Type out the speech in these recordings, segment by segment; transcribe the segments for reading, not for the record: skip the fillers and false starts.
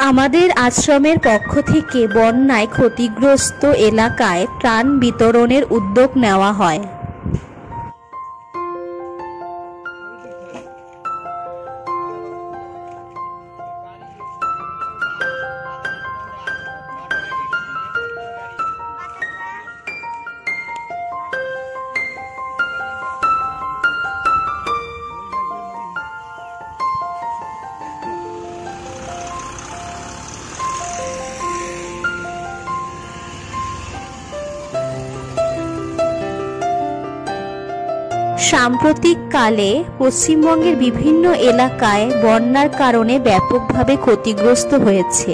আমাদের আশ্রমের পক্ষ থেকে বন্যায় ক্ষতিগ্রস্ত এলাকায় ত্রাণ বিতরণের উদ্যোগ নেওয়া হয়। সাম্প্রতিককালে পশ্চিমবঙ্গের বিভিন্ন এলাকায় বন্যার কারণে ব্যাপকভাবে ক্ষতিগ্রস্ত হয়েছে।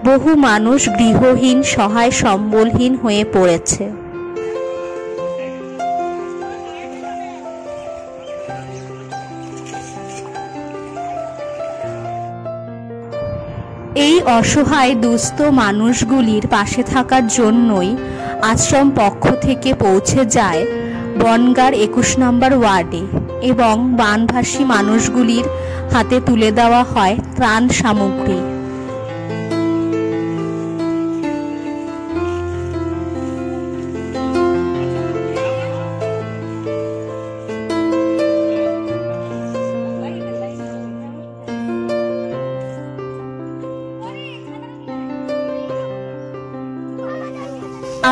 বহু মানুষ গৃহহীন, সহায় সম্বলহীন হয়ে পড়েছে। এই অসহায় দুস্থ মানুষগুলির পাশে থাকার জন্যই আশ্রম পক্ষ থেকে পৌঁছে যায় বনগাঁর 21 নম্বর ওয়ার্ডে এবং বানভাসী মানুষগুলির হাতে তুলে দেওয়া হয় ত্রাণ সামগ্রী।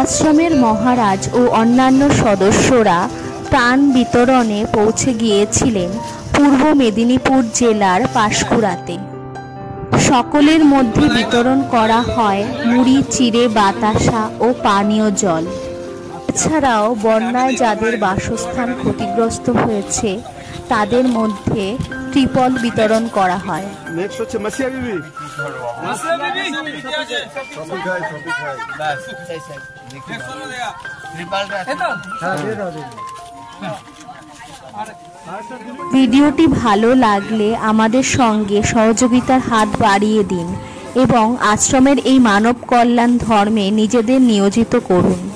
আশ্রমের মহারাজ ও অন্যান্য সদস্যরা ত্রাণ বিতরণে পৌঁছে গিয়েছিলেন পূর্ব মেদিনীপুর জেলার পাঁশকুড়াতে। সকলের মধ্যে বিতরণ করা হয় মুড়ি, চিড়ে, বাতাসা ও পানীয় জল। এছাড়াও বন্যায় যাদের বাসস্থান ক্ষতিগ্রস্ত হয়েছে তাদের মধ্যে ত্রিপল বিতরণ করা হয়। ভিডিওটি ভালো লাগলে আমাদের সঙ্গে সহযোগিতার হাত বাড়িয়ে দিন এবং আশ্রমের এই মানব কল্যাণ ধর্মে নিজেদের নিয়োজিত করুন।